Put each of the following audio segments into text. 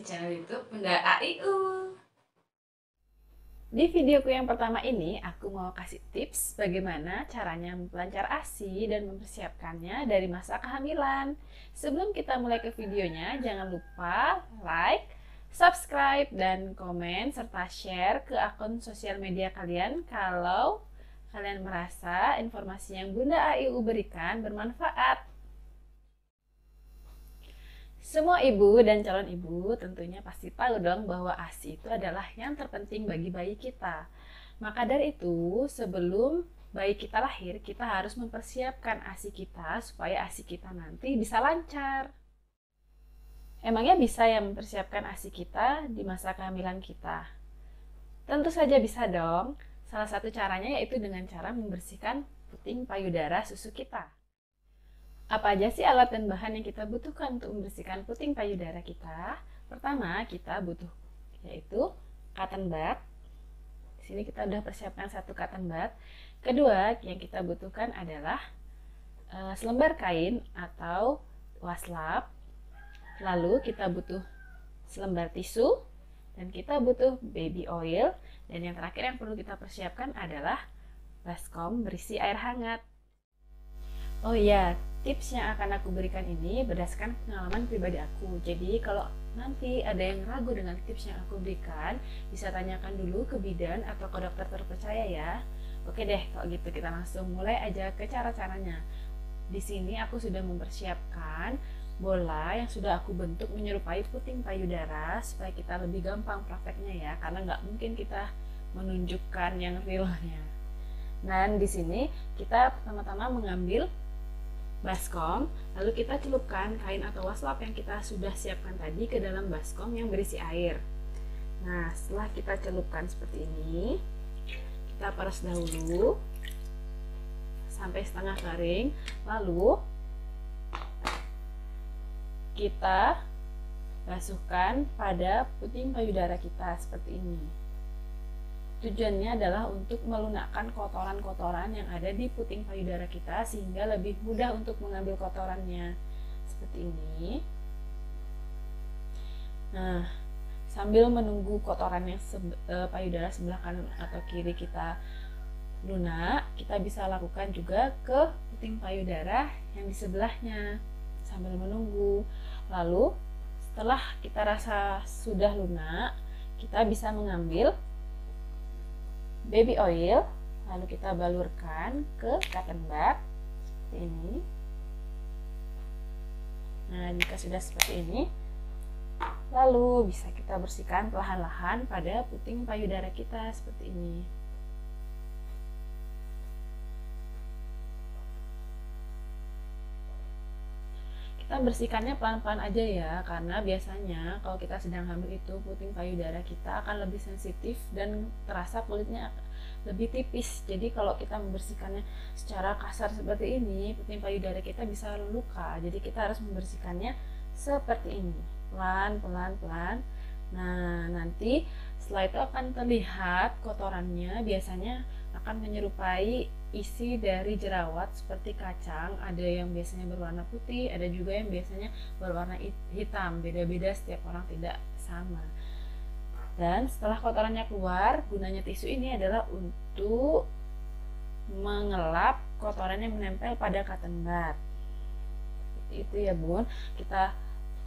channel YouTube Bunda AIU. Di videoku yang pertama ini, aku mau kasih tips bagaimana caranya mempelancar ASI dan mempersiapkannya dari masa kehamilan. Sebelum kita mulai ke videonya, jangan lupa like, subscribe, dan komen, serta share ke akun sosial media kalian kalau kalian merasa informasi yang Bunda AIU berikan bermanfaat. Semua ibu dan calon ibu tentunya pasti tahu dong bahwa ASI itu adalah yang terpenting bagi bayi kita. Maka dari itu, sebelum bayi kita lahir, kita harus mempersiapkan ASI kita supaya ASI kita nanti bisa lancar. Emangnya bisa ya mempersiapkan ASI kita di masa kehamilan kita? Tentu saja bisa dong. Salah satu caranya yaitu dengan cara membersihkan puting payudara susu kita. Apa aja sih alat dan bahan yang kita butuhkan untuk membersihkan puting payudara kita? Pertama, kita butuh yaitu cotton bud. Di sini kita sudah persiapkan satu cotton bud. Kedua, yang kita butuhkan adalah selembar kain atau waslap. Lalu kita butuh selembar tisu dan kita butuh baby oil. Dan yang terakhir yang perlu kita persiapkan adalah baskom berisi air hangat. Oh iya, tips yang akan aku berikan ini berdasarkan pengalaman pribadi aku. Jadi kalau nanti ada yang ragu dengan tips yang aku berikan, bisa tanyakan dulu ke bidan atau ke dokter terpercaya ya. Oke deh, kalau gitu kita langsung mulai aja ke cara-caranya. Di sini aku sudah mempersiapkan bola yang sudah aku bentuk menyerupai puting payudara supaya kita lebih gampang prakteknya ya, karena nggak mungkin kita menunjukkan yang realnya. Dan di sini kita pertama-tama mengambil baskom, lalu kita celupkan kain atau waslap yang kita sudah siapkan tadi ke dalam baskom yang berisi air. Nah, setelah kita celupkan seperti ini, kita peras dahulu sampai setengah kering, lalu kita basuhkan pada puting payudara kita seperti ini. Tujuannya adalah untuk melunakkan kotoran-kotoran yang ada di puting payudara kita sehingga lebih mudah untuk mengambil kotorannya. Seperti ini. Nah, sambil menunggu kotoran yang payudara sebelah kanan atau kiri kita lunak, kita bisa lakukan juga ke puting payudara yang di sebelahnya sambil menunggu. Lalu, setelah kita rasa sudah lunak, kita bisa mengambil baby oil, lalu kita balurkan ke cotton bud seperti ini. Nah, jika sudah seperti ini, lalu bisa kita bersihkan perlahan-lahan pada puting payudara kita seperti ini. Kita bersihkannya pelan-pelan aja ya, karena biasanya kalau kita sedang hamil itu puting payudara kita akan lebih sensitif dan terasa kulitnya lebih tipis. Jadi kalau kita membersihkannya secara kasar seperti ini, puting payudara kita bisa luka. Jadi kita harus membersihkannya seperti ini, pelan-pelan. Nah, nanti setelah itu akan terlihat kotorannya biasanya akan menyerupai isi dari jerawat seperti kacang. Ada yang biasanya berwarna putih, ada juga yang biasanya berwarna hitam. Beda-beda, setiap orang tidak sama. Dan setelah kotorannya keluar, gunanya tisu ini adalah untuk mengelap kotoran yang menempel pada cotton bud. Seperti itu ya Bun. Kita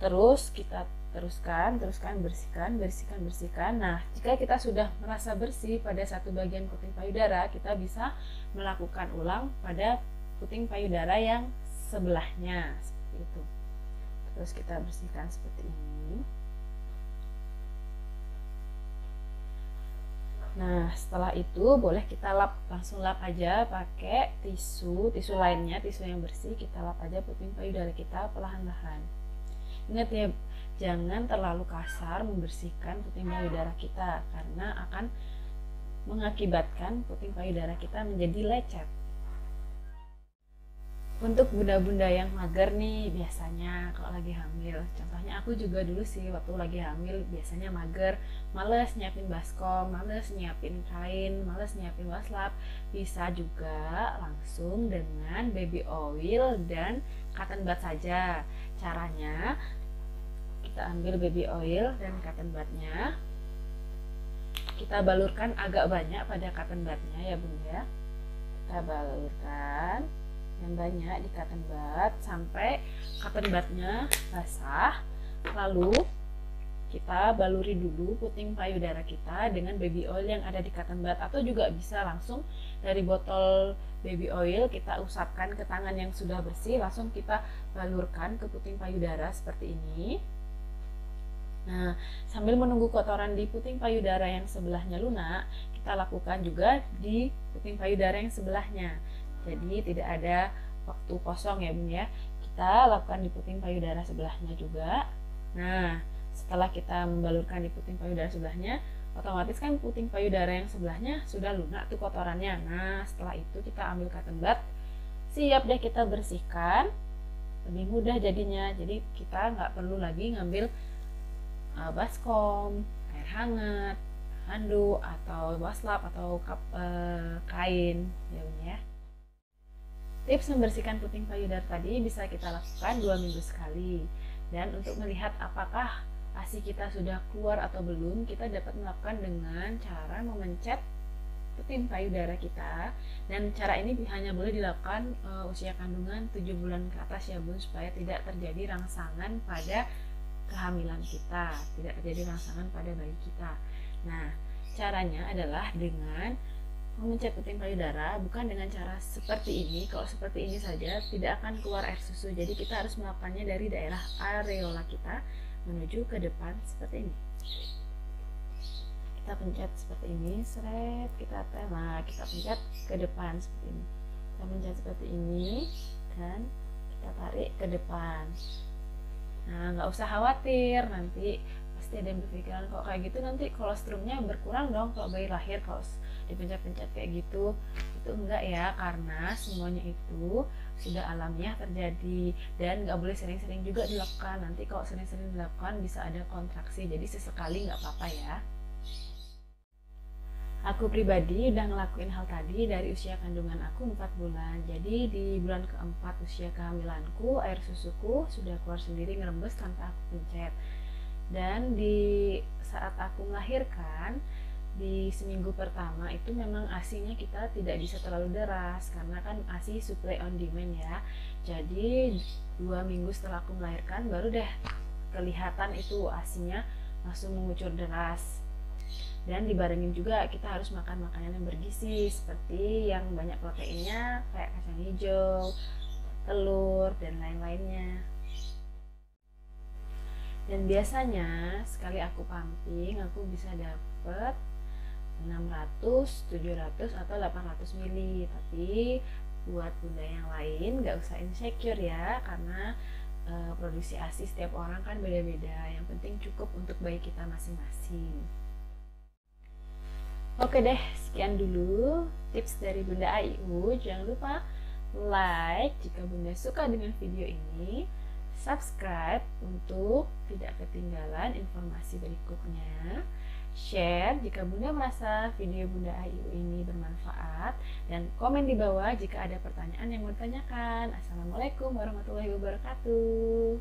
teruskan, bersihkan. Nah, jika kita sudah merasa bersih pada satu bagian puting payudara, kita bisa melakukan ulang pada puting payudara yang sebelahnya, seperti itu. Terus kita bersihkan seperti ini. Nah, setelah itu boleh kita langsung lap aja pakai tisu lainnya, tisu yang bersih, kita lap aja puting payudara kita perlahan-lahan. Ingat ya, jangan terlalu kasar membersihkan puting payudara kita karena akan mengakibatkan puting payudara kita menjadi lecet. Untuk bunda-bunda yang mager nih biasanya kalau lagi hamil, contohnya aku juga dulu sih waktu lagi hamil biasanya mager, males nyiapin baskom, males nyiapin kain, males nyiapin waslap. Bisa juga langsung dengan baby oil dan cotton bud saja. Caranya kita ambil baby oil dan cotton budnya. Kita balurkan agak banyak pada cotton budnya ya bun ya. Kita balurkan yang banyak di cotton bud sampai cotton budnya basah. Lalu kita baluri dulu puting payudara kita dengan baby oil yang ada di cotton bud, atau juga bisa langsung dari botol baby oil kita usapkan ke tangan yang sudah bersih, langsung kita balurkan ke puting payudara seperti ini. Nah, sambil menunggu kotoran di puting payudara yang sebelahnya lunak, kita lakukan juga di puting payudara yang sebelahnya. Jadi tidak ada waktu kosong ya bun ya. Kita lakukan di puting payudara sebelahnya juga. Nah, setelah kita membalurkan di puting payudara sebelahnya, otomatis kan puting payudara yang sebelahnya sudah lunak tuh kotorannya. Nah, setelah itu kita ambil cotton bud, siap deh kita bersihkan. Lebih mudah jadinya. Jadi kita nggak perlu lagi ngambil baskom, air hangat, handuk atau waslap atau kain ya. Tips membersihkan puting payudara tadi bisa kita lakukan 2 minggu sekali. Dan untuk melihat apakah ASI kita sudah keluar atau belum, kita dapat melakukan dengan cara memencet puting payudara kita. Dan cara ini hanya boleh dilakukan usia kandungan 7 bulan ke atas ya bun, supaya tidak terjadi rangsangan pada kehamilan kita, tidak terjadi rangsangan pada bayi kita. Nah, caranya adalah dengan memencet puting payudara, bukan dengan cara seperti ini. Kalau seperti ini saja tidak akan keluar air susu. Jadi kita harus melakukannya dari daerah areola kita menuju ke depan seperti ini. Kita pencet seperti ini, seret, kita pencet ke depan seperti ini. Kita pencet seperti ini dan kita tarik ke depan. Nah, nggak usah khawatir, nanti pasti ada yang berpikiran kok kayak gitu nanti kolostrumnya berkurang dong kalau bayi lahir kalau dipencet-pencet kayak gitu. Itu enggak ya, karena semuanya itu sudah alamiah terjadi dan nggak boleh sering-sering juga dilakukan. Nanti kalau sering-sering dilakukan bisa ada kontraksi, jadi sesekali nggak apa-apa ya. Aku pribadi udah ngelakuin hal tadi dari usia kandungan aku 4 bulan. Jadi di bulan keempat usia kehamilanku, air susuku sudah keluar sendiri ngerembes tanpa aku pencet. Dan di saat aku melahirkan, di seminggu pertama itu memang ASI-nya kita tidak bisa terlalu deras karena kan ASI supply on demand ya. Jadi 2 minggu setelah aku melahirkan baru deh kelihatan itu ASI-nya langsung mengucur deras. Dan dibarengin juga kita harus makan makanan yang bergizi seperti yang banyak proteinnya kayak kacang hijau, telur dan lain-lainnya. Dan biasanya sekali aku pumping aku bisa dapet 600, 700 atau 800 ml. Tapi buat bunda yang lain gak usah insecure ya, karena produksi ASI setiap orang kan beda-beda. Yang penting cukup untuk bayi kita masing-masing. Oke deh, sekian dulu tips dari Bunda AIU. Jangan lupa like jika bunda suka dengan video ini, subscribe untuk tidak ketinggalan informasi berikutnya, share jika bunda merasa video Bunda AIU ini bermanfaat, dan komen di bawah jika ada pertanyaan yang mau ditanyakan. Assalamualaikum warahmatullahi wabarakatuh.